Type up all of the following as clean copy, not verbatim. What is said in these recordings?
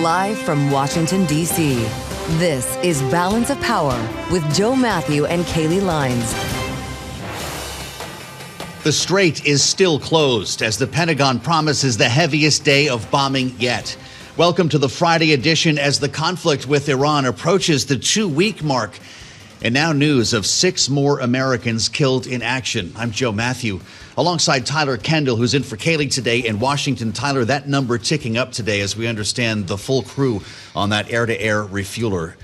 Live from Washington, D.C., this is Balance of Power with Joe Mathieu and Kaylee Lines. The Strait is still closed as the Pentagon promises the heaviest day of bombing yet. Welcome to the Friday edition as the conflict with Iran approaches the 2-week mark. And now news of 6 more Americans killed in action. I'm Joe Mathieu, alongside Tyler Kendall, who's in for Kaylee today in Washington. Tyler, that number ticking up today as we understand the full crew on that air-to-air refueler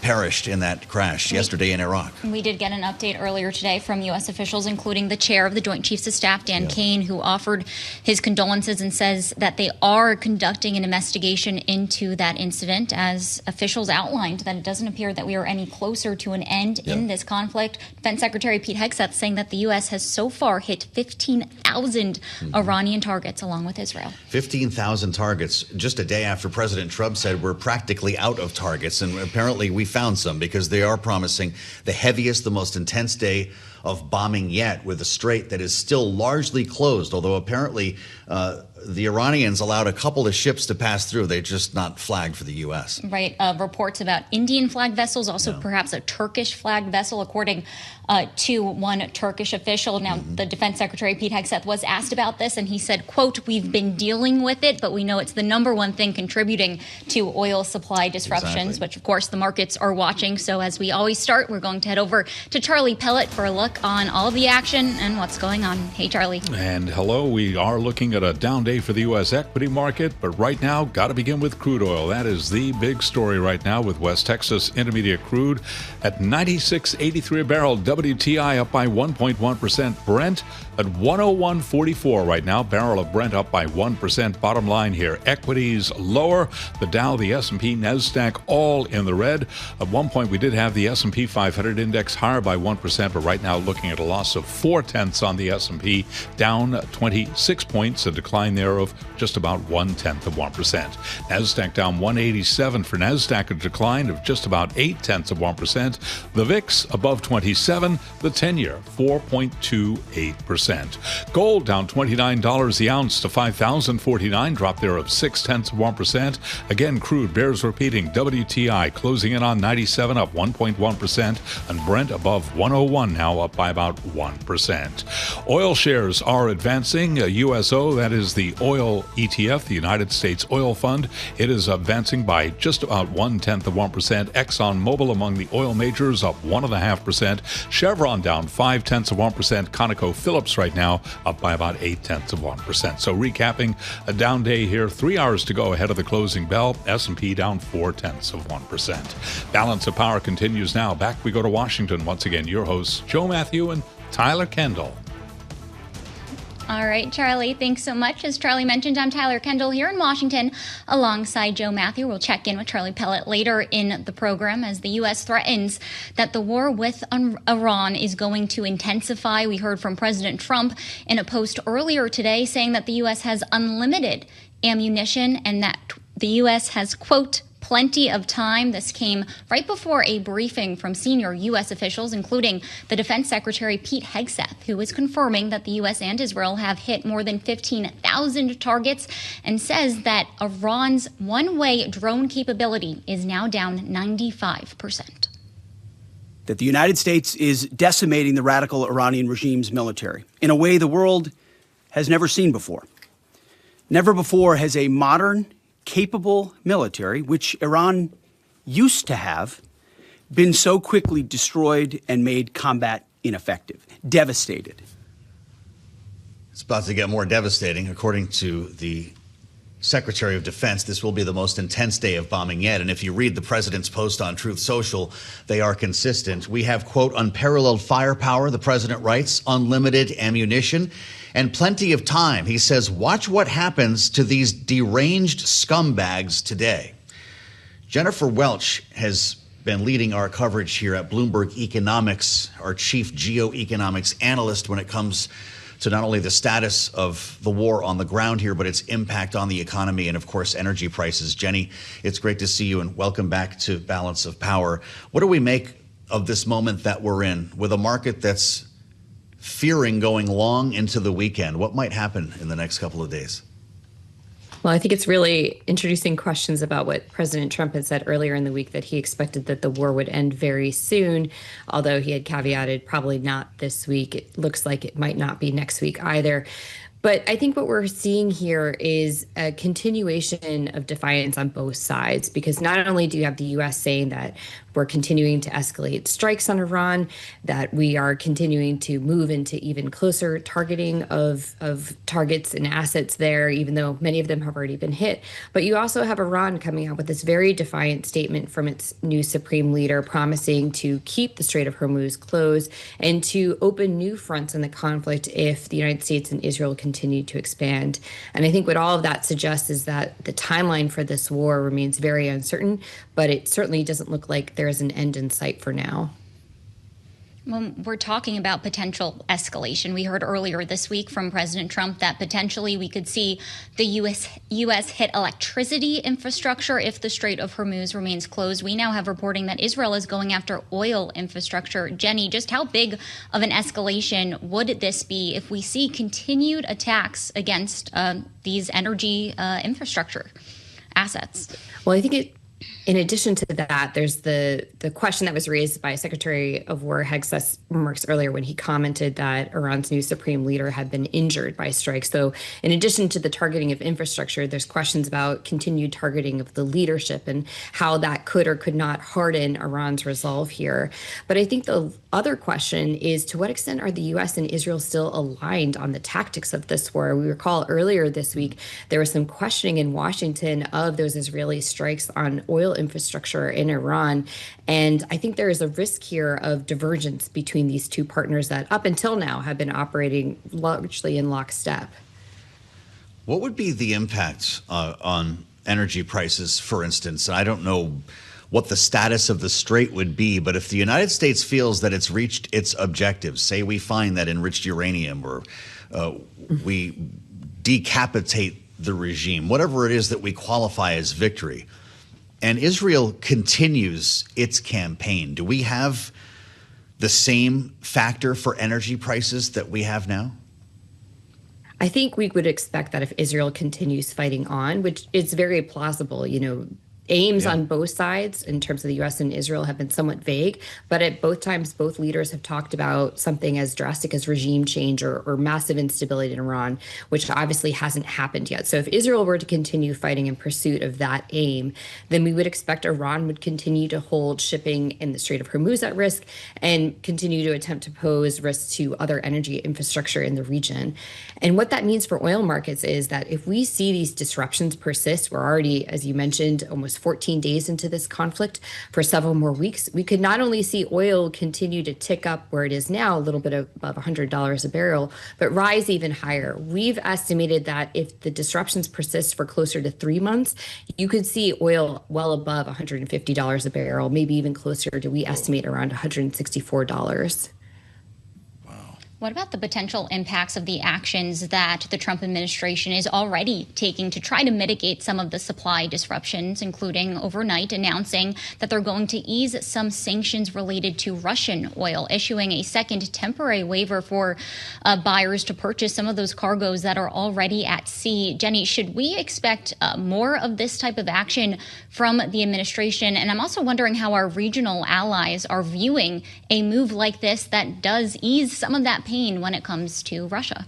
perished in that crash yesterday in Iraq. We did get an update earlier today from U.S. officials, including the chair of the Joint Chiefs of Staff, Dan Kane, who offered his condolences and says that they are conducting an investigation into that incident. As officials outlined, that it doesn't appear that we are any closer to an end in this conflict. Defense Secretary Pete Hegseth saying that the U.S. has so far hit 15,000 Iranian targets along with Israel. 15,000 targets just a day after President Trump said we're practically out of targets. And apparently we found some, because they are promising the heaviest, the most intense day of bombing yet, with a strait that is still largely closed, although apparently the Iranians allowed a couple of ships to pass through. They're just not flagged for the U.S. Right. Reports about Indian flag vessels, also perhaps a Turkish flag vessel, according to one Turkish official. Now, the Defense Secretary, Pete Hegseth, was asked about this, and he said, quote, "We've been dealing with it, but we know it's the number one thing contributing to oil supply disruptions," which, of course, the markets are watching. So as we always start, we're going to head over to Charlie Pellet for a look on all of the action and what's going on. Hey, Charlie. And hello. We are looking at a down day for the U.S. equity market, but right now, got to begin with crude oil. That is the big story right now, with West Texas Intermediate crude at $96.83 a barrel. WTI up by 1.1%. Brent at 101.44 right now. Barrel of Brent up by 1%. Bottom line here, equities lower. The Dow, the S&P, NASDAQ all in the red. At one point, we did have the S&P 500 index higher by 1%, but right now looking at a loss of 0.4 on the S&P, down 26 points, a decline there of just about 0.1%. NASDAQ down 187 for NASDAQ, a decline of just about 0.8%. The VIX above 27, the 10-year 4.28%. Gold down $29 the ounce to $5,049, drop there of 0.6%. Again, crude bears repeating. WTI closing in on 97, up 1.1%, and Brent above 101 now, up by about 1%. Oil shares are advancing. USO, that is the oil ETF, the United States Oil Fund, it is advancing by just about 0.1%. ExxonMobil among the oil majors up 1.5%. Chevron down 0.5%. ConocoPhillips right now up by about 0.8%. So recapping a down day here, 3 hours to go ahead of the closing bell. S&P down 0.4%. Balance of Power continues now. Back we go to Washington. Once again, your hosts, Joe Mathieu and Tyler Kendall. All right, Charlie, thanks so much. As Charlie mentioned, I'm Tyler Kendall here in Washington alongside Joe Mathieu. We'll check in with Charlie Pellet later in the program as the U.S. threatens that the war with Iran is going to intensify. We heard from President Trump in a post earlier today saying that the U.S. has unlimited ammunition and that the U.S. has, quote, plenty of time. This came right before a briefing from senior U.S. officials, including the Defense Secretary Pete Hegseth, who is confirming that the U.S. and Israel have hit more than 15,000 targets and says that Iran's one-way drone capability is now down 95%. That the United States is decimating the radical Iranian regime's military in a way the world has never seen before. Never before has a modern, capable military, which Iran used to have, been so quickly destroyed and made combat ineffective, devastated. It's about to get more devastating. According to the Secretary of Defense, this will be the most intense day of bombing yet. And if you read the president's post on Truth Social, they are consistent. We have, quote, unparalleled firepower, the president writes, unlimited ammunition, and plenty of time. He says, watch what happens to these deranged scumbags today. Jennifer Welch has been leading our coverage here at Bloomberg Economics, our chief geoeconomics analyst when it comes to not only the status of the war on the ground here, but its impact on the economy and, of course, energy prices. Jenny, it's great to see you and welcome back to Balance of Power. What do we make of this moment that we're in with a market that's fearing going long into the weekend? What might happen in the next couple of days? Well, I think it's really introducing questions about what President Trump had said earlier in the week, that he expected that the war would end very soon, although he had caveated probably not this week. It looks like it might not be next week either. But I think what we're seeing here is a continuation of defiance on both sides, because not only do you have the U.S. saying that we're continuing to escalate strikes on Iran, that we are continuing to move into even closer targeting of targets and assets there, even though many of them have already been hit. But you also have Iran coming out with this very defiant statement from its new supreme leader, promising to keep the Strait of Hormuz closed and to open new fronts in the conflict if the United States and Israel continue to expand. And I think what all of that suggests is that the timeline for this war remains very uncertain, but it certainly doesn't look like there is an end in sight for now. Well, we're talking about potential escalation. We heard earlier this week from President Trump that potentially we could see the U.S. hit electricity infrastructure if the Strait of Hormuz remains closed. We now have reporting that Israel is going after oil infrastructure. Jenny, just how big of an escalation would this be if we see continued attacks against these energy infrastructure assets? Well, I think in addition to that, there's the question that was raised by Secretary of War Hegseth's remarks earlier when he commented that Iran's new supreme leader had been injured by strikes. So in addition to the targeting of infrastructure, there's questions about continued targeting of the leadership and how that could or could not harden Iran's resolve here. But I think the other question is, to what extent are the U.S. and Israel still aligned on the tactics of this war? We recall earlier this week, there was some questioning in Washington of those Israeli strikes on oil infrastructure in Iran. And I think there is a risk here of divergence between these two partners that up until now have been operating largely in lockstep. What would be the impact on energy prices, for instance? I don't know what the status of the strait would be, but if the United States feels that it's reached its objectives, say we find that enriched uranium or we decapitate the regime, whatever it is that we qualify as victory, and Israel continues its campaign, do we have the same factor for energy prices that we have now? I think we would expect that if Israel continues fighting on, which is very plausible, aims on both sides in terms of the U.S. and Israel have been somewhat vague, but at both times, both leaders have talked about something as drastic as regime change or massive instability in Iran, which obviously hasn't happened yet. So if Israel were to continue fighting in pursuit of that aim, then we would expect Iran would continue to hold shipping in the Strait of Hormuz at risk and continue to attempt to pose risks to other energy infrastructure in the region. And what that means for oil markets is that if we see these disruptions persist, we're already, as you mentioned, almost 14 days into this conflict, for several more weeks, we could not only see oil continue to tick up where it is now, a little bit above $100 a barrel, but rise even higher. We've estimated that if the disruptions persist for closer to 3 months, you could see oil well above $150 a barrel, maybe even closer to, we estimate, around $164. What about the potential impacts of the actions that the Trump administration is already taking to try to mitigate some of the supply disruptions, including overnight announcing that they're going to ease some sanctions related to Russian oil, issuing a second temporary waiver for buyers to purchase some of those cargoes that are already at sea? Jenny, should we expect more of this type of action from the administration? And I'm also wondering how our regional allies are viewing a move like this that does ease some of that pain when it comes to Russia.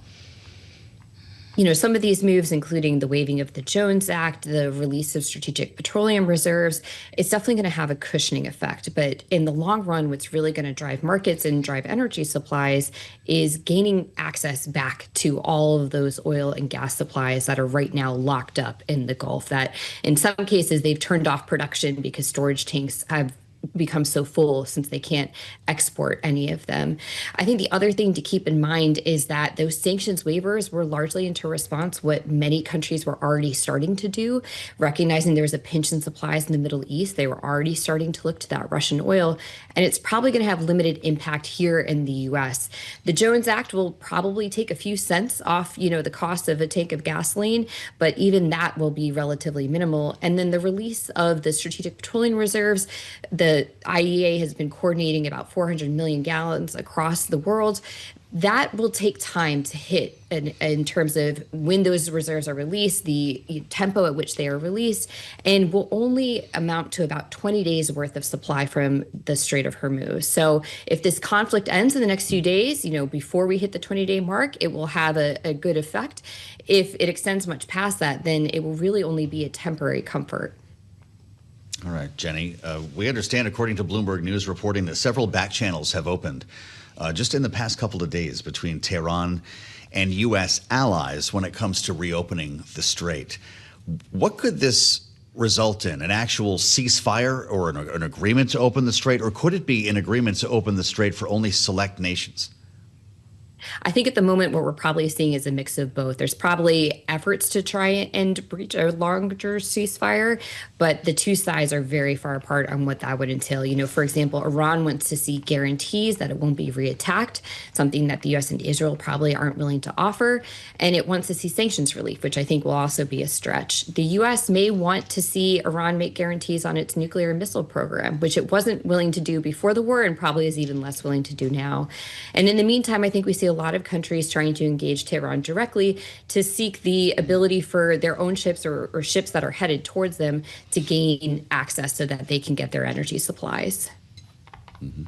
Some of these moves, including the waiving of the Jones Act, the release of strategic petroleum reserves, it's definitely going to have a cushioning effect. But in the long run, what's really going to drive markets and drive energy supplies is gaining access back to all of those oil and gas supplies that are right now locked up in the Gulf, that in some cases they've turned off production because storage tanks have become so full since they can't export any of them. I think the other thing to keep in mind is that those sanctions waivers were largely into response what many countries were already starting to do, recognizing there was a pinch in supplies in the Middle East. They were already starting to look to that Russian oil, and it's probably going to have limited impact here in the U.S. The Jones Act will probably take a few cents off, the cost of a tank of gasoline, but even that will be relatively minimal. And then the release of the strategic petroleum reserves, the IEA has been coordinating about 400 million gallons across the world. That will take time to hit in terms of when those reserves are released, the tempo at which they are released, and will only amount to about 20 days worth of supply from the Strait of Hormuz. So if this conflict ends in the next few days, before we hit the 20-day mark, it will have a good effect. If it extends much past that, then it will really only be a temporary comfort. All right, Jenny. We understand, according to Bloomberg News reporting, that several back channels have opened just in the past couple of days between Tehran and U.S. allies when it comes to reopening the strait. What could this result in? An actual ceasefire or an agreement to open the strait? Or could it be an agreement to open the strait for only select nations? I think at the moment what we're probably seeing is a mix of both. There's probably efforts to try and breach a longer ceasefire, but the two sides are very far apart on what that would entail. For example, Iran wants to see guarantees that it won't be reattacked, something that the U.S. and Israel probably aren't willing to offer. And it wants to see sanctions relief, which I think will also be a stretch. The U.S. may want to see Iran make guarantees on its nuclear and missile program, which it wasn't willing to do before the war and probably is even less willing to do now. And in the meantime, I think we see a lot of countries trying to engage Tehran directly to seek the ability for their own ships or ships that are headed towards them to gain access so that they can get their energy supplies. Mm-hmm.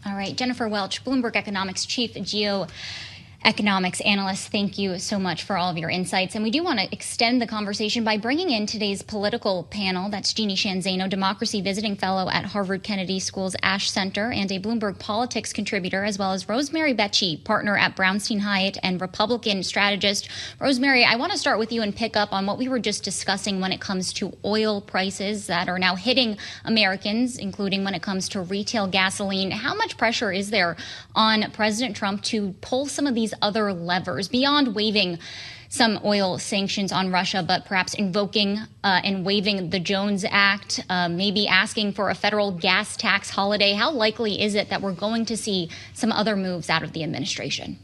All right, Jennifer Welch, Bloomberg Economics Chief Geoeconomics Analyst, thank you so much for all of your insights. And we do want to extend the conversation by bringing in today's political panel. That's Jeanne, Zaino, Democracy Visiting Fellow at Harvard Kennedy School's Ash Center and a Bloomberg Politics contributor, as well as Rosemary Becchi, partner at Brownstein Hyatt and Republican strategist. Rosemary, I want to start with you and pick up on what we were just discussing when it comes to oil prices that are now hitting Americans, including when it comes to retail gasoline. How much pressure is there on President Trump to pull some of these other levers beyond waiving some oil sanctions on Russia, but perhaps invoking and waiving the Jones Act, maybe asking for a federal gas tax holiday? How likely is it that we're going to see some other moves out of the administration?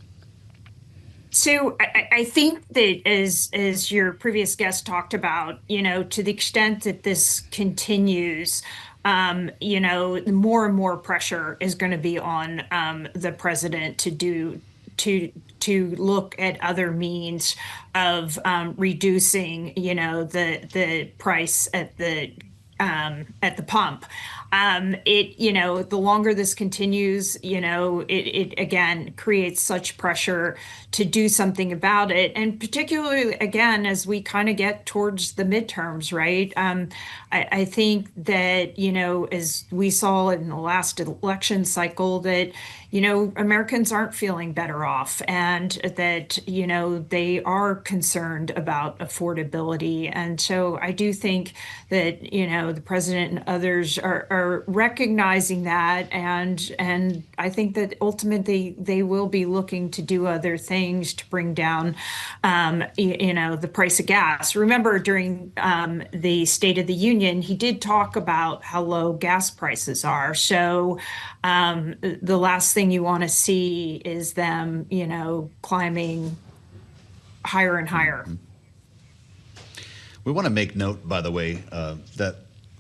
So I think that as your previous guest talked about, to the extent that this continues, more and more pressure is going to be on the president to look at other means of reducing, the price at the pump. The longer this continues, it again creates such pressure to do something about it. And particularly, again, as we kind of get towards the midterms, right? I think that, as we saw in the last election cycle, that, Americans aren't feeling better off and that, they are concerned about affordability. And so I do think that, the president and others are recognizing that. And I think that ultimately they will be looking to do other things to bring down, the price of gas. Remember, during the State of the Union, he did talk about how low gas prices are. So the last thing you want to see is them, climbing higher and higher. We want to make note, by the way, that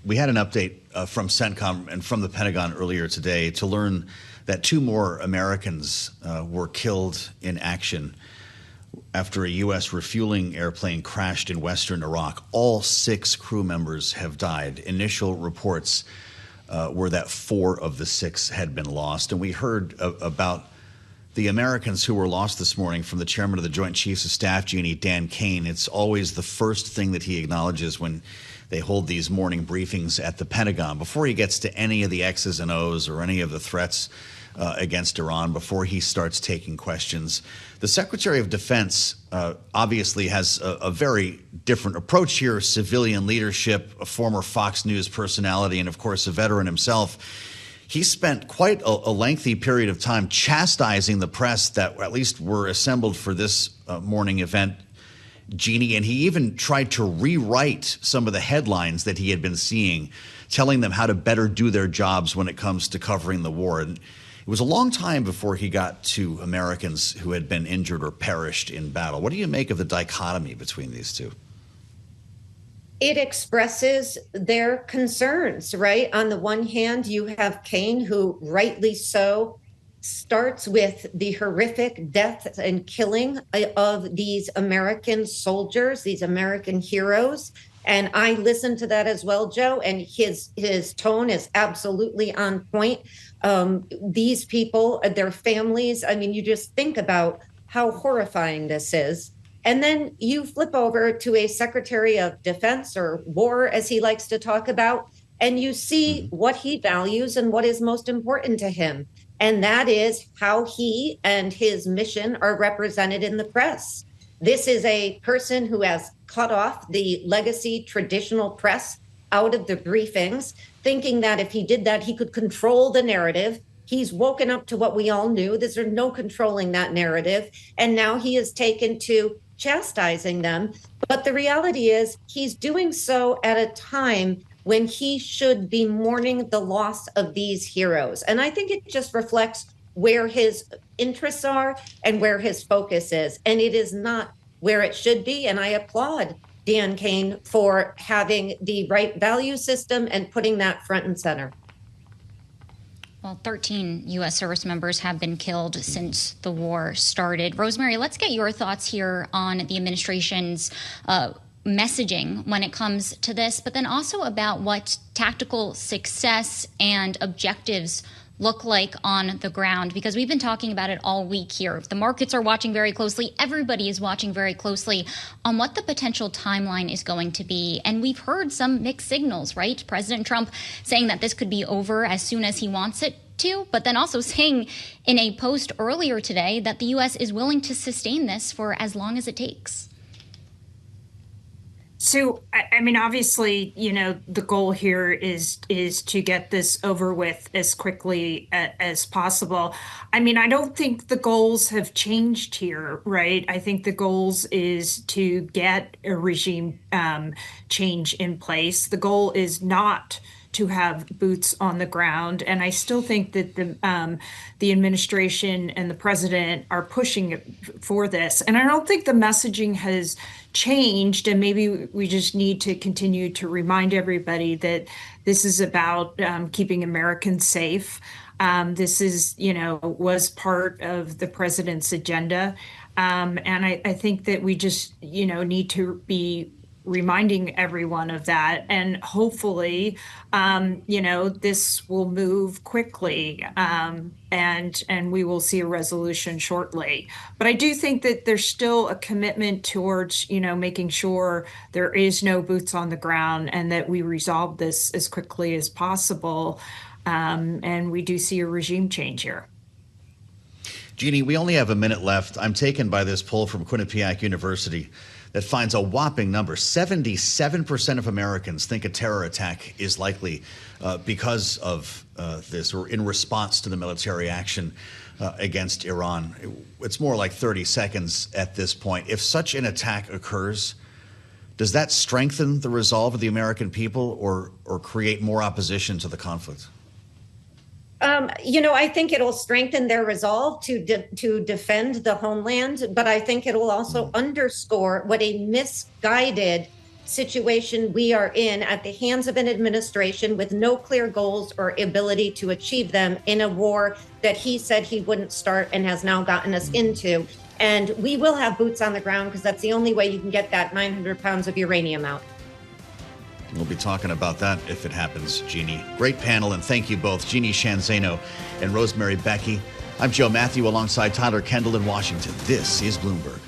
we had an update from CENTCOM and from the Pentagon earlier today to learn that 2 more Americans were killed in action after a U.S. refueling airplane crashed in western Iraq. All 6 crew members have died. Initial reports were that 4 of the 6 had been lost. And we heard about the Americans who were lost this morning from the chairman of the Joint Chiefs of Staff, Jeanne, Dan Kane. It's always the first thing that he acknowledges when they hold these morning briefings at the Pentagon, before he gets to any of the X's and O's or any of the threats against Iran, before he starts taking questions. The Secretary of Defense obviously has a very different approach here, civilian leadership, a former Fox News personality, and of course a veteran himself. He spent quite a lengthy period of time chastising the press that at least were assembled for this morning event, Jeanne, and he even tried to rewrite some of the headlines that he had been seeing, telling them how to better do their jobs when it comes to covering the war. And it was a long time before he got to Americans who had been injured or perished in battle. What do you make of the dichotomy between these two? It expresses their concerns, right? On the one hand, you have Kane, who rightly so starts with the horrific death and killing of these American soldiers, these American heroes. And I listened to that as well, Joe, and his tone is absolutely on point. These people, their families, I mean, you just think about how horrifying this is. And then you flip over to a Secretary of Defense, or War, as he likes to talk about, and you see what he values and what is most important to him. And that is how he and his mission are represented in the press. This is a person who has cut off the legacy traditional press out of the briefings, thinking that if he did that, he could control the narrative. He's woken up to what we all knew. There's no controlling that narrative. And now he is taken to chastising them. But the reality is he's doing so at a time when he should be mourning the loss of these heroes. And I think it just reflects where his interests are and where his focus is. And it is not where it should be. And I applaud Dan Kane for having the right value system and putting that front and center. Well, 13 U.S. service members have been killed since the war started. Rosemary, let's get your thoughts here on the administration's messaging when it comes to this, but then also about what tactical success and objectives look like on the ground, because we've been talking about it all week here. The markets are watching very closely. Everybody is watching very closely on what the potential timeline is going to be. And we've heard some mixed signals, right? President Trump saying that this could be over as soon as he wants it to, but then also saying in a post earlier today that the U.S. is willing to sustain this for as long as it takes. So, I mean, obviously, you know, the goal here is to get this over with as quickly as possible. I mean, I don't think the goals have changed here, right? I think the goals is to get a regime change in place. The goal is not to have boots on the ground. And I still think that the administration and the president are pushing for this. And I don't think the messaging has changed. And maybe we just need to continue to remind everybody that this is about keeping Americans safe. This is, you know, was part of the president's agenda. And I think that we just, you know, need to be reminding everyone of that. And hopefully, you know, this will move quickly and we will see a resolution shortly. But I do think that there's still a commitment towards, you know, making sure there is no boots on the ground and that we resolve this as quickly as possible. And we do see a regime change here. Jeanne, we only have a minute left. I'm taken by this poll from Quinnipiac University that finds a whopping number. 77% of Americans think a terror attack is likely because of this, or in response to the military action against Iran. It's more like 30 seconds at this point. If such an attack occurs, does that strengthen the resolve of the American people or create more opposition to the conflict? You know, I think it'll strengthen their resolve to defend the homeland, but I think it will also underscore what a misguided situation we are in at the hands of an administration with no clear goals or ability to achieve them in a war that he said he wouldn't start and has now gotten us into. And we will have boots on the ground because that's the only way you can get that 900 pounds of uranium out. We'll be talking about that if it happens, Jeanne. Great panel, and thank you both, Jeanne Zaino and Rosemary Becchi. I'm Joe Mathieu alongside Tyler Kendall in Washington. This is Bloomberg.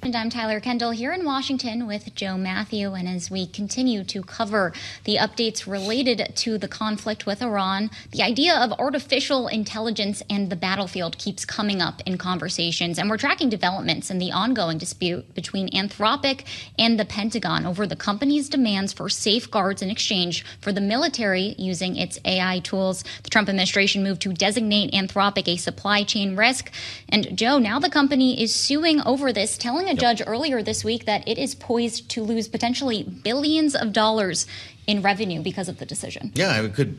And I'm Tyler Kendall here in Washington with Joe Mathieu. And as we continue to cover the updates related to the conflict with Iran, the idea of artificial intelligence and the battlefield keeps coming up in conversations. And we're tracking developments in the ongoing dispute between Anthropic and the Pentagon over the company's demands for safeguards in exchange for the military using its AI tools. The Trump administration moved to designate Anthropic a supply chain risk. And Joe, now the company is suing over this, telling a judge earlier this week that it is poised to lose potentially billions of dollars in revenue because of the decision. Yeah, it could,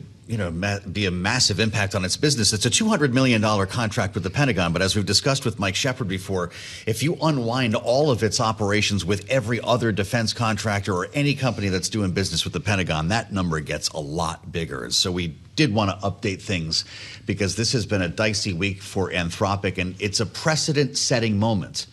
be a massive impact on its business. It's a $200 million contract with the Pentagon, but as we've discussed with Mike Shepard before, if you unwind all of its operations with every other defense contractor or any company that's doing business with the Pentagon, that number gets a lot bigger. So we did want to update things because this has been a dicey week for Anthropic, and it's a precedent-setting moment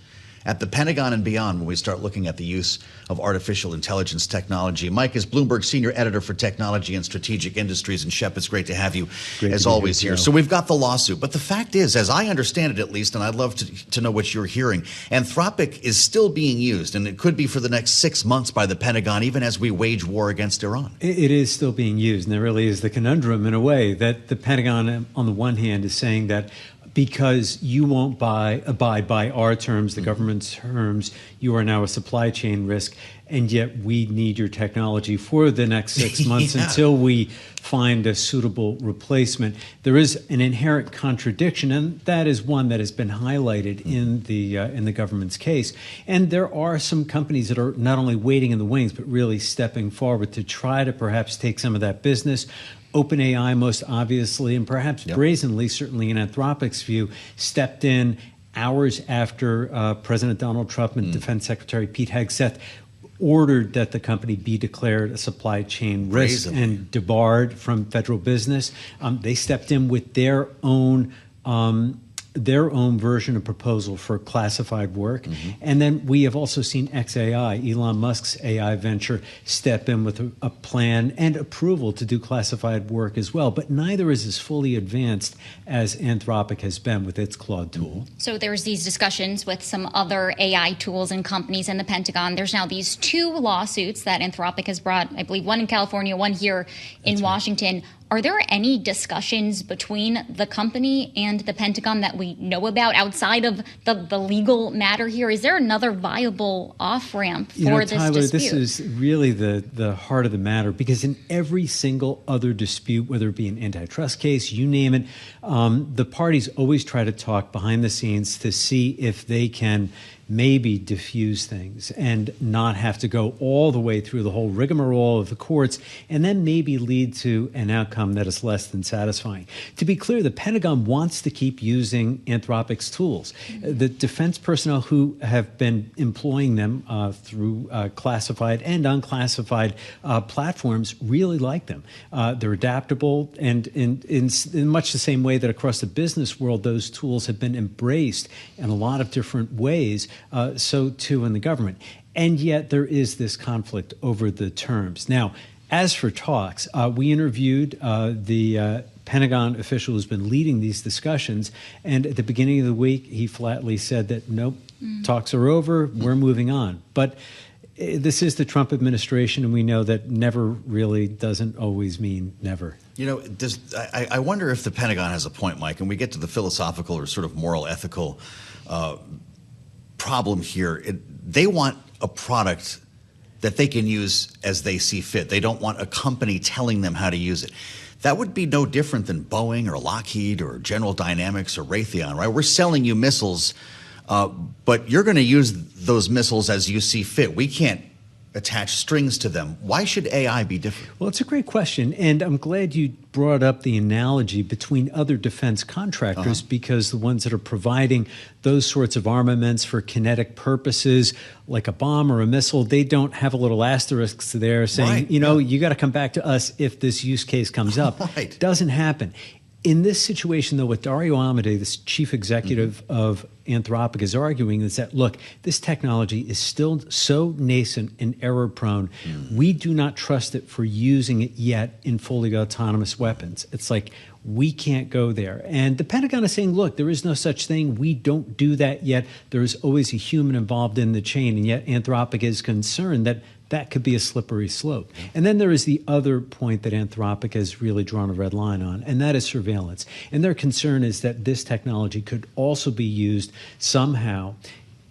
at the Pentagon and beyond when we start looking at the use of artificial intelligence technology. Mike is Bloomberg Senior Editor for Technology and Strategic Industries. And Shep, it's great to have you as always here. So we've got the lawsuit. But the fact is, as I understand it at least, and I'd love to know what you're hearing, Anthropic is still being used, and it could be for the next 6 months by the Pentagon, even as we wage war against Iran. It is still being used. And there really is the conundrum in a way that the Pentagon, on the one hand, is saying that because you won't abide by our terms, the government's terms, you are now a supply chain risk, and yet we need your technology for the next 6 months until we find a suitable replacement. There is an inherent contradiction, and that is one that has been highlighted in the government's case. And there are some companies that are not only waiting in the wings, but really stepping forward to try to perhaps take some of that business. OpenAI, most obviously, and perhaps brazenly, certainly in Anthropic's view, stepped in hours after President Donald Trump and Defense Secretary Pete Hegseth ordered that the company be declared a supply chain risk and debarred from federal business. They stepped in with their own version of proposal for classified work. And then we have also seen XAI, Elon Musk's AI venture, step in with a plan and approval to do classified work as well. But neither is as fully advanced as Anthropic has been with its Claude tool. So there's these discussions with some other AI tools and companies in the Pentagon. There's now these 2 lawsuits that Anthropic has brought, I believe one in California, one here in Washington. Are there any discussions between the company and the Pentagon that we know about outside of the legal matter here? Is there another viable off-ramp for this Tyler, dispute? this is really the heart of the matter, because in every single other dispute, whether it be an antitrust case, you name it, the parties always try to talk behind the scenes to see if they can maybe diffuse things and not have to go all the way through the whole rigmarole of the courts, and then maybe lead to an outcome that is less than satisfying. To be clear, the Pentagon wants to keep using Anthropic's tools. The defense personnel who have been employing them through classified and unclassified platforms really like them. They're adaptable, and in much the same way that across the business world, those tools have been embraced in a lot of different ways. So too in the government. And yet there is this conflict over the terms. Now, as for talks, we interviewed the Pentagon official who's been leading these discussions. And at the beginning of the week, he flatly said that, nope, talks are over, we're moving on. But this is the Trump administration, and we know that never really doesn't always mean never. I wonder if the Pentagon has a point, Mike, and we get to the philosophical or sort of moral, ethical problem here. They want a product that they can use as they see fit. They don't want a company telling them how to use it. That would be no different than Boeing or Lockheed or General Dynamics or Raytheon, right? We're selling you missiles, but you're going to use those missiles as you see fit. We can't attach strings to them. Why should AI be different? Well, it's a great question, and I'm glad you brought up the analogy between other defense contractors, because the ones that are providing those sorts of armaments for kinetic purposes, like a bomb or a missile, they don't have a little asterisk there saying, you got to come back to us if this use case comes up. Doesn't happen. In this situation, though, what Dario Amodei, this chief executive of Anthropic, is arguing is that, look, this technology is still so nascent and error-prone, we do not trust it for using it yet in fully autonomous weapons. It's like, we can't go there. And the Pentagon is saying, look, there is no such thing. We don't do that yet. There is always a human involved in the chain. And yet Anthropic is concerned that that could be a slippery slope. And then there is the other point that Anthropic has really drawn a red line on, and that is surveillance. And their concern is that this technology could also be used somehow,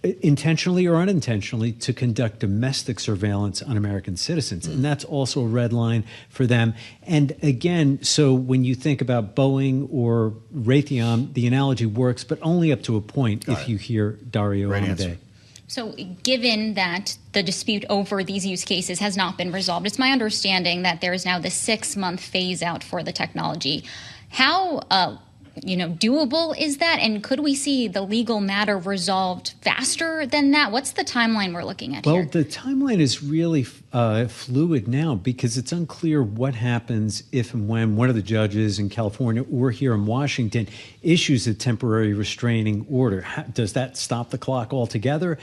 intentionally or unintentionally, to conduct domestic surveillance on American citizens. And that's also a red line for them. And again, so when you think about Boeing or Raytheon, the analogy works, but only up to a point if you hear Dario Amodei. So given that the dispute over these use cases has not been resolved, it's my understanding that there is now this 6-month phase out for the technology. How doable is that? And could we see the legal matter resolved faster than that? What's the timeline we're looking at here? Well, the timeline is really fluid now because it's unclear what happens if and when one of the judges in California or here in Washington issues a temporary restraining order. Does that stop the clock altogether?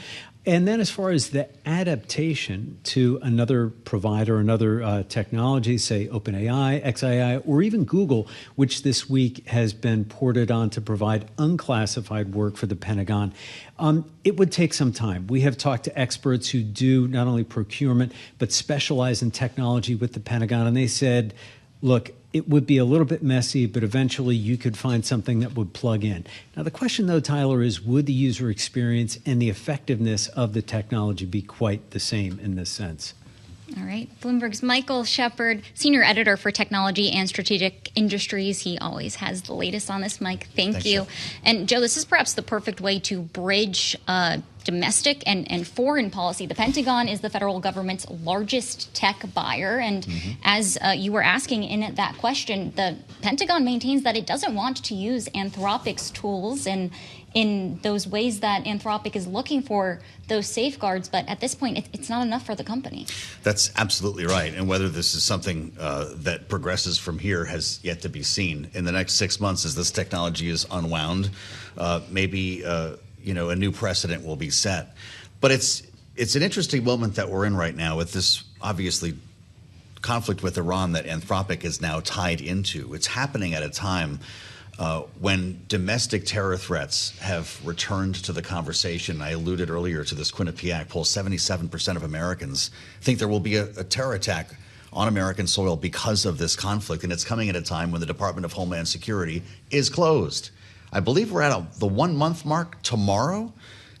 And then as far as the adaptation to another provider, another technology, say OpenAI, XAI, or even Google, which this week has been ported on to provide unclassified work for the Pentagon, it would take some time. We have talked to experts who do not only procurement, but specialize in technology with the Pentagon, and they said, look, it would be a little bit messy, but eventually you could find something that would plug in. Now, the question, though, Tyler, is would the user experience and the effectiveness of the technology be quite the same in this sense? All right. Bloomberg's Michael Shepard, senior editor for technology and strategic industries. He always has the latest on this, Mike. Thanks you. Joe. And Joe, this is perhaps the perfect way to bridge domestic and foreign policy. The Pentagon is the federal government's largest tech buyer. And as you were asking in that question, the Pentagon maintains that it doesn't want to use Anthropic's tools and in those ways that Anthropic is looking for those safeguards. But at this point, it's not enough for the company. That's absolutely right. And whether this is something that progresses from here has yet to be seen. In the next 6 months, as this technology is unwound, maybe a new precedent will be set. But it's an interesting moment that we're in right now with this, obviously, conflict with Iran that Anthropic is now tied into. It's happening at a time when domestic terror threats have returned to the conversation. I alluded earlier to this Quinnipiac poll. 77% of Americans think there will be a terror attack on American soil because of this conflict. And it's coming at a time when the Department of Homeland Security is closed. I believe we're at the 1 month mark tomorrow.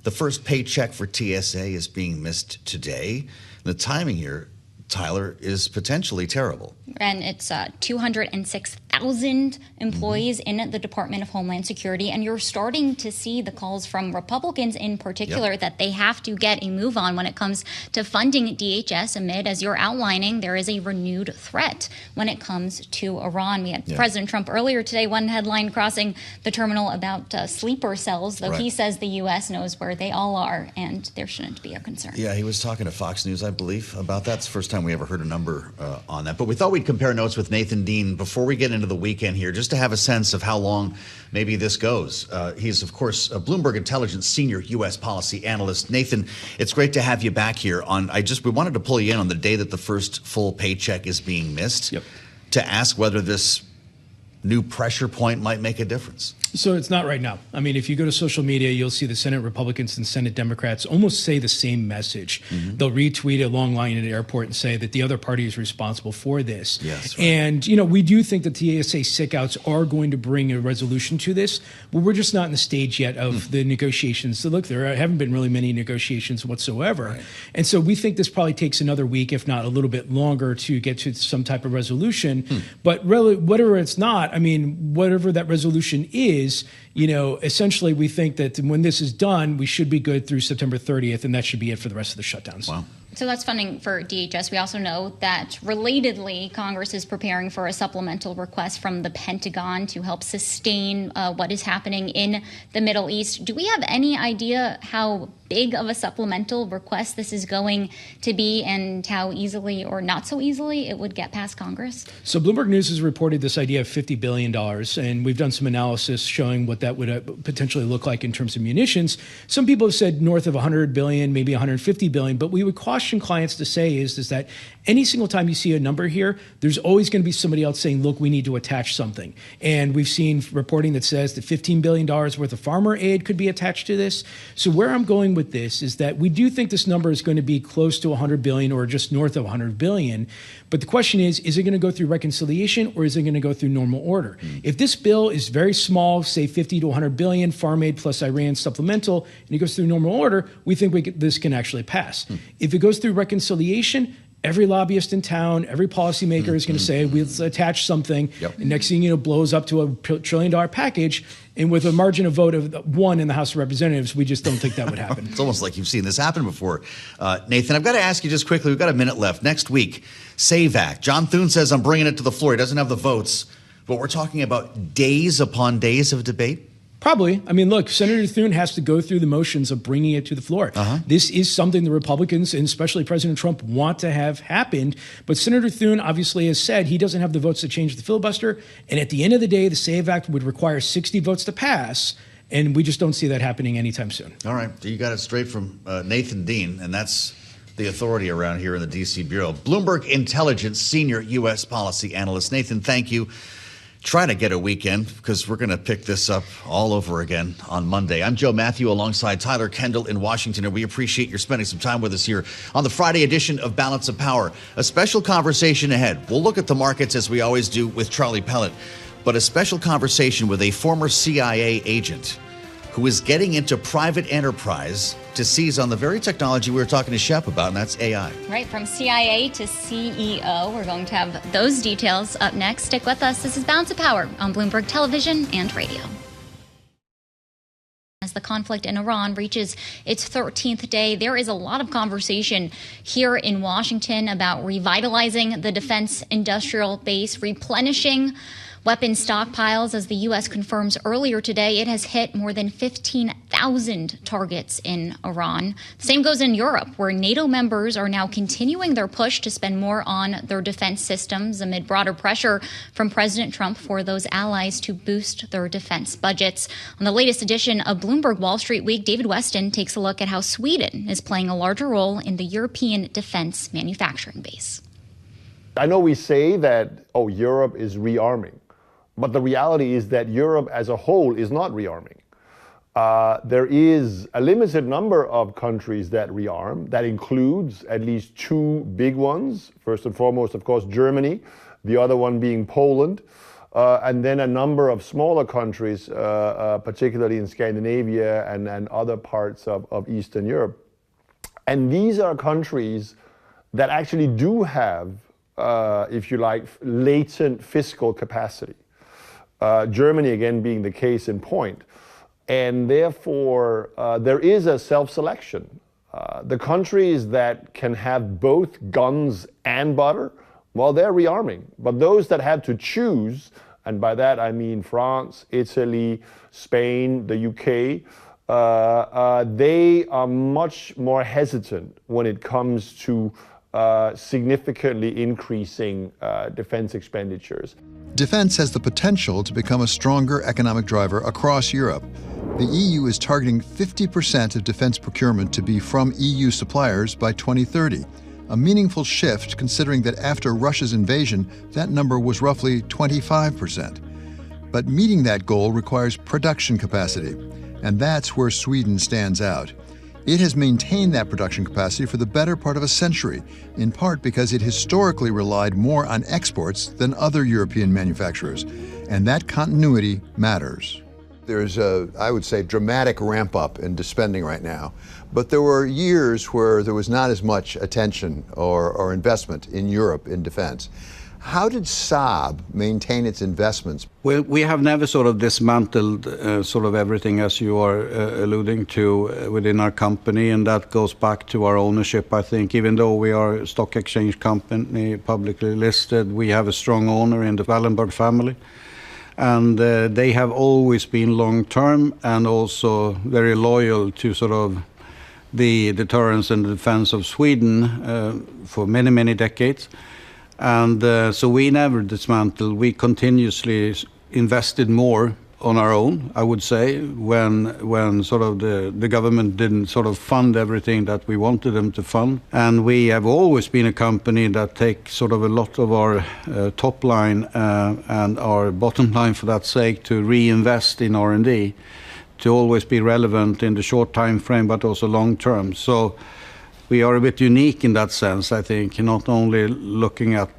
The first paycheck for TSA is being missed today. The timing here, Tyler, is potentially terrible. And it's 206,000 employees in the Department of Homeland Security. And you're starting to see the calls from Republicans in particular that they have to get a move on when it comes to funding DHS amid, as you're outlining, there is a renewed threat when it comes to Iran. We had President Trump earlier today, one headline crossing the terminal about sleeper cells, though he says the U.S. knows where they all are and there shouldn't be a concern. Yeah, he was talking to Fox News, I believe, about that. It's the first time we ever heard a number on that. But we thought we'd compare notes with Nathan Dean before we get into the weekend here, just to have a sense of how long maybe this goes. He's, of course, a Bloomberg Intelligence senior U.S. policy analyst. Nathan, it's great to have you back here. We wanted to pull you in on the day that the first full paycheck is being missed to ask whether this new pressure point might make a difference. So it's not right now. I mean, if you go to social media, you'll see the Senate Republicans and Senate Democrats almost say the same message. They'll retweet a long line at the airport and say that the other party is responsible for this. Yes, right. And, we do think that the TSA sick-outs are going to bring a resolution to this, but we're just not in the stage yet of the negotiations. So look, there haven't been really many negotiations whatsoever. Right. And so we think this probably takes another week, if not a little bit longer, to get to some type of resolution. But really, whatever it's not, I mean, whatever that resolution is, essentially we think that when this is done, we should be good through September 30th, and that should be it for the rest of the shutdowns. Wow. So that's funding for DHS. We also know that, relatedly, Congress is preparing for a supplemental request from the Pentagon to help sustain what is happening in the Middle East. Do we have any idea how big of a supplemental request this is going to be and how easily or not so easily it would get past Congress? So Bloomberg News has reported this idea of $50 billion, and we've done some analysis showing what that would potentially look like in terms of munitions. Some people have said north of $100 billion, maybe $150 billion, but we would caution clients to say is that any single time you see a number here, there's always going to be somebody else saying, look, we need to attach something. And we've seen reporting that says that $15 billion worth of farmer aid could be attached to this. So where I'm going with this is that we do think this number is going to be close to $100 billion or just north of $100 billion. But the question is it going to go through reconciliation or is it going to go through normal order? If this bill is very small, say 50 to 100 billion, farm aid plus Iran supplemental, and it goes through normal order, we think this can actually pass. If it goes through reconciliation, every lobbyist in town, every policymaker is going to say, we'll attach something. And next thing you know, blows up to $1 trillion package. And with a margin of vote of 1 in the House of Representatives, we just don't think that would happen. It's almost like you've seen this happen before. Nathan, I've got to ask you just quickly, we've got a minute left. Next week, SAVE Act. John Thune says, I'm bringing it to the floor. He doesn't have the votes, but we're talking about days upon days of debate. Probably. I mean, look, Senator Thune has to go through the motions of bringing it to the floor. This is something the Republicans, and especially President Trump, want to have happened. But Senator Thune obviously has said he doesn't have the votes to change the filibuster. And at the end of the day, the SAVE Act would require 60 votes to pass. And we just don't see that happening anytime soon. All right. You got it straight from Nathan Dean, and that's the authority around here in the D.C. Bureau. Bloomberg Intelligence Senior U.S. Policy Analyst. Nathan, thank you. Try to get a weekend because we're going to pick this up all over again on Monday. I'm Joe Mathieu alongside Tyler Kendall in Washington, and we appreciate your spending some time with us here on the Friday edition of Balance of Power. A special conversation ahead. We'll look at the markets as we always do with Charlie Pellet, but a special conversation with a former CIA agent who is getting into private enterprise to seize on the very technology we were talking to Shep about, and that's AI. Right, from CIA to CEO. We're going to have those details up next. Stick with us. This is Balance of Power on Bloomberg Television and Radio. As the conflict in Iran reaches its 13th day, there is a lot of conversation here in Washington about revitalizing the defense industrial base, replenishing weapon stockpiles. As the U.S. confirms earlier today, it has hit more than 15,000 targets in Iran. The same goes in Europe, where NATO members are now continuing their push to spend more on their defense systems amid broader pressure from President Trump for those allies to boost their defense budgets. On the latest edition of Bloomberg Wall Street Week, David Weston takes a look at how Sweden is playing a larger role in the European defense manufacturing base. I know we say that, Europe is rearming. But the reality is that Europe as a whole is not rearming. There is a limited number of countries that rearm. That includes at least 2 big ones. First and foremost, of course, Germany, the other one being Poland, and then a number of smaller countries, particularly in Scandinavia and other parts of Eastern Europe. And these are countries that actually do have, if you like, latent fiscal capacity. Germany, again, being the case in point. And therefore, there is a self-selection. The countries that can have both guns and butter, well, they're rearming. But those that have to choose, and by that I mean France, Italy, Spain, the UK, they are much more hesitant when it comes to significantly increasing defense expenditures. Defense has the potential to become a stronger economic driver across Europe. The EU is targeting 50% of defense procurement to be from EU suppliers by 2030, a meaningful shift considering that after Russia's invasion, that number was roughly 25%. But meeting that goal requires production capacity, and that's where Sweden stands out. It has maintained that production capacity for the better part of a century, in part because it historically relied more on exports than other European manufacturers, and that continuity matters. There's a, I would say, dramatic ramp up in spending right now, but there were years where there was not as much attention or investment in Europe in defense. How did Saab maintain its investments? Well, we have never sort of dismantled sort of everything, as you are alluding to, within our company, and that goes back to our ownership, I think. Even though we are a stock exchange company, publicly listed, we have a strong owner in the Wallenberg family. And they have always been long-term and also very loyal to sort of the deterrence and defense of Sweden for many, many decades. And so we never dismantled. We continuously invested more on our own, I would say, when sort of the government didn't sort of fund everything that we wanted them to fund. And we have always been a company that takes sort of a lot of our top line and our bottom line, for that sake, to reinvest in R&D, to always be relevant in the short time frame, but also long term. So we are a bit unique in that sense, I think, not only looking at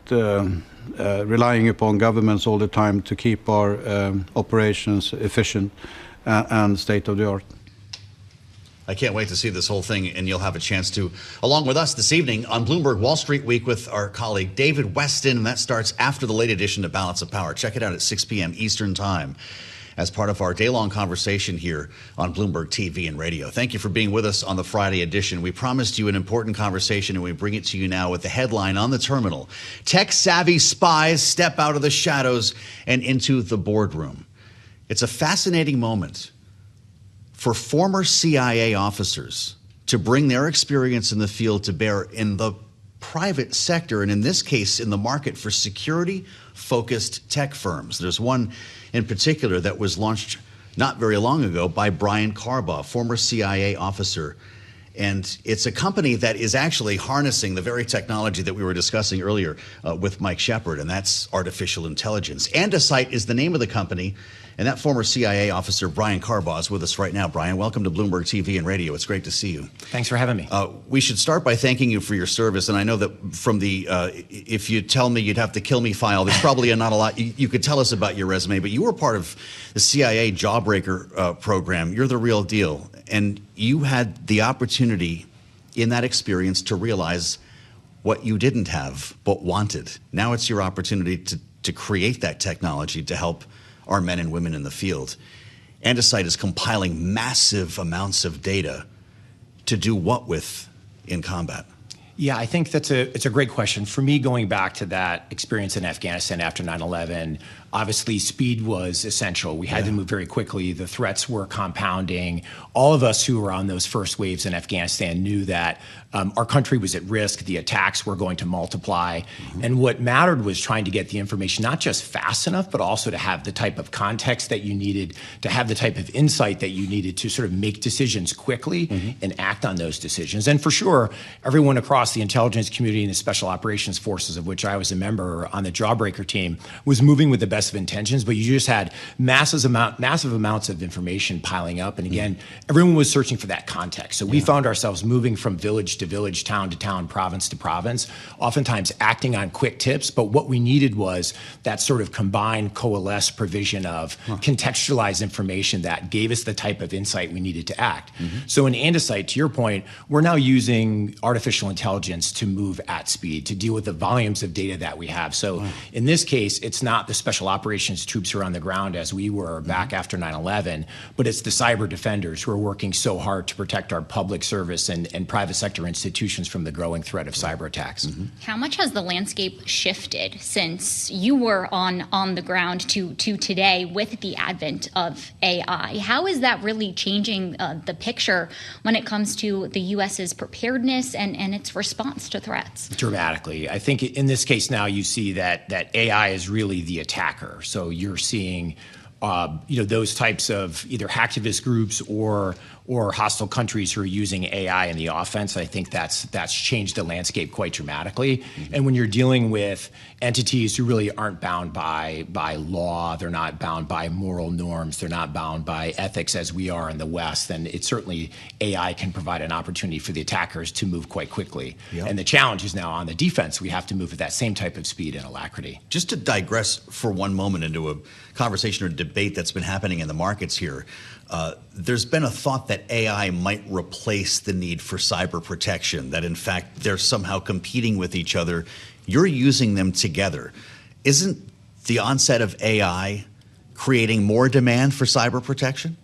relying upon governments all the time to keep our operations efficient and state-of-the-art. I can't wait to see this whole thing, and you'll have a chance to, along with us this evening on Bloomberg Wall Street Week with our colleague David Weston, and that starts after the late edition of Balance of Power. Check it out at 6 p.m. Eastern Time as part of our day-long conversation here on Bloomberg TV and radio. Thank you for being with us on the Friday edition. We promised you an important conversation, and we bring it to you now with the headline on the terminal. Tech-savvy spies step out of the shadows and into the boardroom. It's a fascinating moment for former CIA officers to bring their experience in the field to bear in the private sector, and in this case, in the market for security-focused tech firms. There's one in particular that was launched not very long ago by Brian Carbaugh, former CIA officer. And it's a company that is actually harnessing the very technology that we were discussing earlier with Mike Shepard, and that's artificial intelligence. Andesite is the name of the company, and that former CIA officer, Brian Carbaugh, is with us right now. Brian, welcome to Bloomberg TV and radio. It's great to see you. Thanks for having me. We should start by thanking you for your service, and I know that from the if you tell me you'd have to kill me file, there's probably not a lot you could tell us about your resume, but you were part of the CIA Jawbreaker program. You're the real deal, and you had the opportunity in that experience to realize what you didn't have but wanted. Now it's your opportunity to create that technology to help our men and women in the field. Andesite is compiling massive amounts of data to do what with in combat? Yeah, I think it's a great question. For me, going back to that experience in Afghanistan after 9/11, obviously speed was essential. We had to move very quickly. The threats were compounding. All of us who were on those first waves in Afghanistan knew that our country was at risk. The attacks were going to multiply. And what mattered was trying to get the information not just fast enough, but also to have the type of context that you needed, to have the type of insight that you needed to sort of make decisions quickly and act on those decisions. And for sure, everyone across the intelligence community and the special operations forces, of which I was a member on the Jawbreaker team, was moving with the best of intentions, but you just had massive amounts of information piling up. And again, everyone was searching for that context. So we found ourselves moving from village to village, town to town, province to province, oftentimes acting on quick tips. But what we needed was that sort of combined, coalesced provision of contextualized information that gave us the type of insight we needed to act. So in Andesite, to your point, we're now using artificial intelligence to move at speed, to deal with the volumes of data that we have. So in this case, it's not the special operations troops who are on the ground as we were back after 9/11, but it's the cyber defenders who are working so hard to protect our public service and private sector institutions from the growing threat of cyber attacks. How much has the landscape shifted since you were on the ground to today with the advent of AI? How is that really changing the picture when it comes to the U.S.'s preparedness and its response to threats? Dramatically. I think in this case now you see that AI is really the attacker. So you're seeing those types of either hacktivist groups or hostile countries who are using AI in the offense. I think that's changed the landscape quite dramatically. And when you're dealing with entities who really aren't bound by law, they're not bound by moral norms, they're not bound by ethics as we are in the West, then it certainly AI can provide an opportunity for the attackers to move quite quickly. And the challenge is now on the defense. We have to move at that same type of speed and alacrity. Just to digress for one moment into a conversation or debate that's been happening in the markets here, there's been a thought that AI might replace the need for cyber protection, that in fact they're somehow competing with each other. You're using them together. Isn't the onset of AI creating more demand for cyber protection?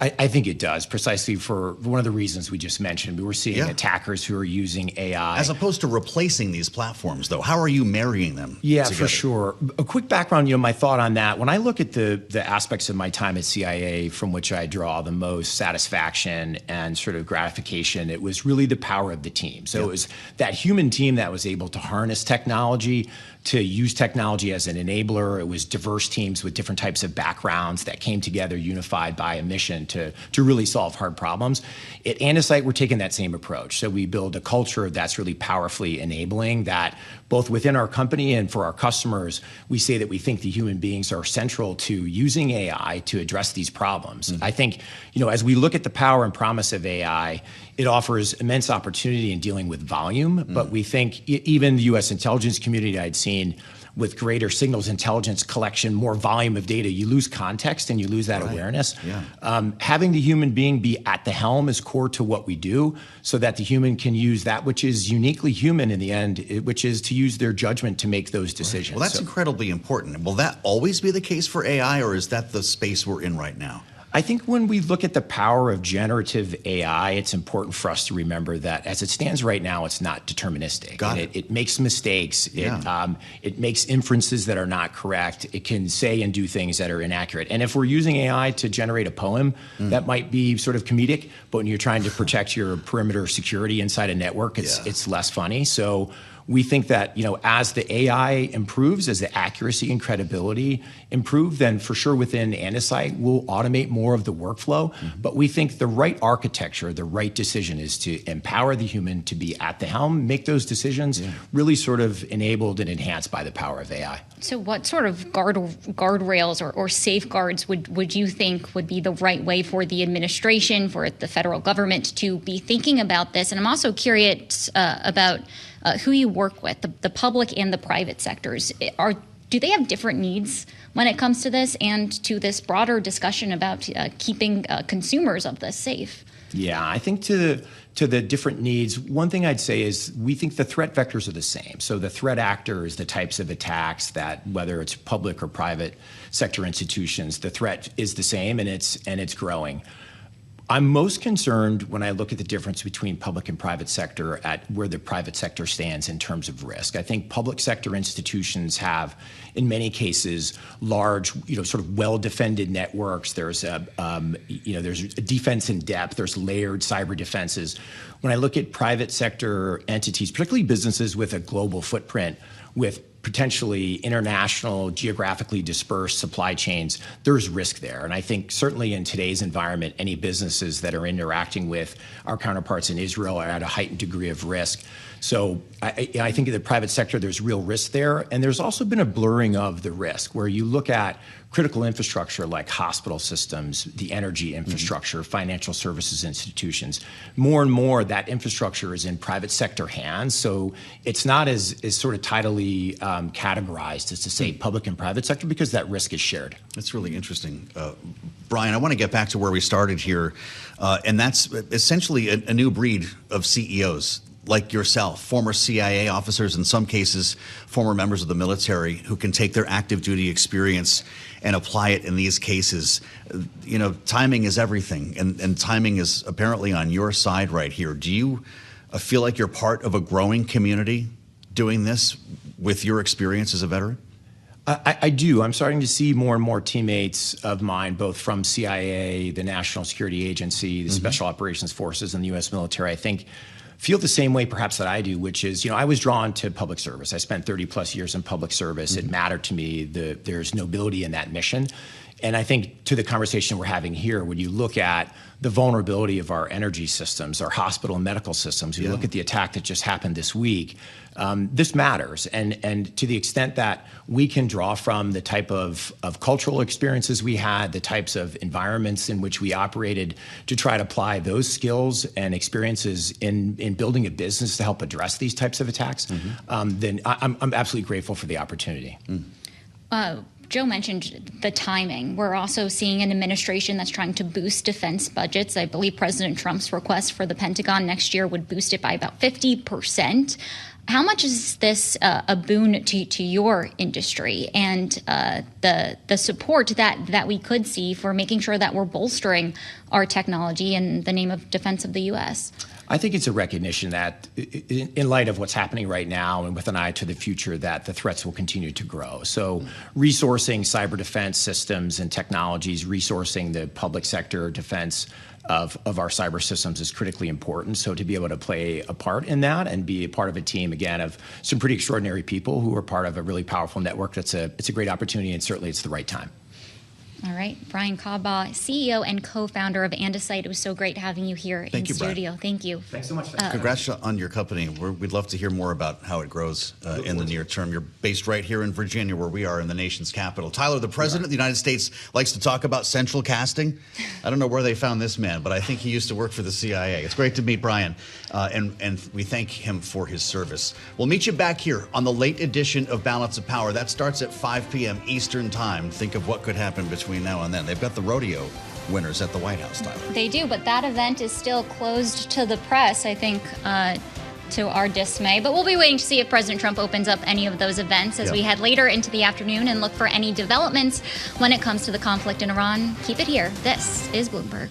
I think it does, precisely for one of the reasons we just mentioned. We're seeing attackers who are using AI. As opposed to replacing these platforms, though. How are you marrying them together? For sure. A quick background, my thought on that. When I look at the aspects of my time at CIA from which I draw the most satisfaction and sort of gratification, it was really the power of the team. So it was that human team that was able to harness technology, to use technology as an enabler. It was diverse teams with different types of backgrounds that came together unified by a mission to really solve hard problems. At Andesite, we're taking that same approach. So we build a culture that's really powerfully enabling, that both within our company and for our customers, we say that we think the human beings are central to using AI to address these problems. I think, as we look at the power and promise of AI, it offers immense opportunity in dealing with volume, but we think even the U.S. intelligence community I'd seen with greater signals intelligence collection, more volume of data, you lose context and you lose that awareness. Yeah. Having the human being be at the helm is core to what we do, so that the human can use that which is uniquely human in the end, which is to use their judgment to make those decisions. Well, that's incredibly important. Will that always be the case for AI, or is that the space we're in right now? I think when we look at the power of generative AI, it's important for us to remember that as it stands right now, it's not deterministic. Got it. It makes mistakes. Yeah. It makes inferences that are not correct. It can say and do things that are inaccurate. And if we're using AI to generate a poem, that might be sort of comedic, but when you're trying to protect your perimeter security inside a network, it's less funny. So we think that, as the AI improves, as the accuracy and credibility improve, then for sure within Andesite, we'll automate more of the workflow. But we think the right architecture, the right decision is to empower the human to be at the helm, make those decisions, really sort of enabled and enhanced by the power of AI. So what sort of guardrails or safeguards would you think would be the right way for the administration, for the federal government to be thinking about this? And I'm also curious about who you work with, the public and the private sectors. Do they have different needs when it comes to this and to this broader discussion about keeping consumers of this safe? Yeah, I think to the different needs, one thing I'd say is we think the threat vectors are the same. So the threat actors, the types of attacks that, whether it's public or private sector institutions, the threat is the same and it's growing. I'm most concerned when I look at the difference between public and private sector at where the private sector stands in terms of risk. I think public sector institutions have, in many cases, large, sort of well-defended networks. There's there's a defense in depth. There's layered cyber defenses. When I look at private sector entities, particularly businesses with a global footprint, with potentially international, geographically dispersed supply chains, there's risk there. And I think certainly in today's environment, any businesses that are interacting with our counterparts in Israel are at a heightened degree of risk. So I think in the private sector, there's real risk there. And there's also been a blurring of the risk where you look at critical infrastructure like hospital systems, the energy infrastructure, financial services institutions. More and more that infrastructure is in private sector hands. So it's not as sort of tidily categorized as to say public and private sector because that risk is shared. That's really interesting. Brian, I want to get back to where we started here. And that's essentially a new breed of CEOs like yourself, former CIA officers, in some cases, former members of the military who can take their active duty experience and apply it in these cases. Timing is everything, and timing is apparently on your side right here. Do you feel like you're part of a growing community doing this with your experience as a veteran? I do. I'm starting to see more and more teammates of mine, both from CIA, the National Security Agency, the Special Operations Forces, and the U.S. military, I think feel the same way perhaps that I do, which is, I was drawn to public service. I spent 30 plus years in public service. It mattered to me. There's nobility in that mission. And I think to the conversation we're having here, when you look at the vulnerability of our energy systems, our hospital and medical systems, you look at the attack that just happened this week, this matters. And to the extent that we can draw from the type of cultural experiences we had, the types of environments in which we operated to try to apply those skills and experiences in building a business to help address these types of attacks, then I'm absolutely grateful for the opportunity. Joe mentioned the timing. We're also seeing an administration that's trying to boost defense budgets. I believe President Trump's request for the Pentagon next year would boost it by about 50%. How much is this a boon to your industry and the support that we could see for making sure that we're bolstering our technology in the name of defense of the U.S.? I think it's a recognition that in light of what's happening right now and with an eye to the future, that the threats will continue to grow. So resourcing cyber defense systems and technologies, resourcing the public sector defense of our cyber systems is critically important. So to be able to play a part in that and be a part of a team, again, of some pretty extraordinary people who are part of a really powerful network, it's a great opportunity, and certainly it's the right time. All right, Brian Carbaugh, CEO and co-founder of Andesite. It was so great having you here in studio. Thank you. Thanks so much. Congrats on your company. We'd love to hear more about how it grows in the near term. You're based right here in Virginia, where we are in the nation's capital. Tyler, the President of the United States likes to talk about central casting. I don't know where they found this man, but I think he used to work for the CIA. It's great to meet Brian, and we thank him for his service. We'll meet you back here on the late edition of Balance of Power. That starts at 5 p.m. Eastern Time. Think of what could happen between now and then. They've got the rodeo winners at the White House, Tyler. They do, but that event is still closed to the press, I think, to our dismay. But we'll be waiting to see if President Trump opens up any of those events as we head later into the afternoon and look for any developments when it comes to the conflict in Iran. Keep it here. This is Bloomberg.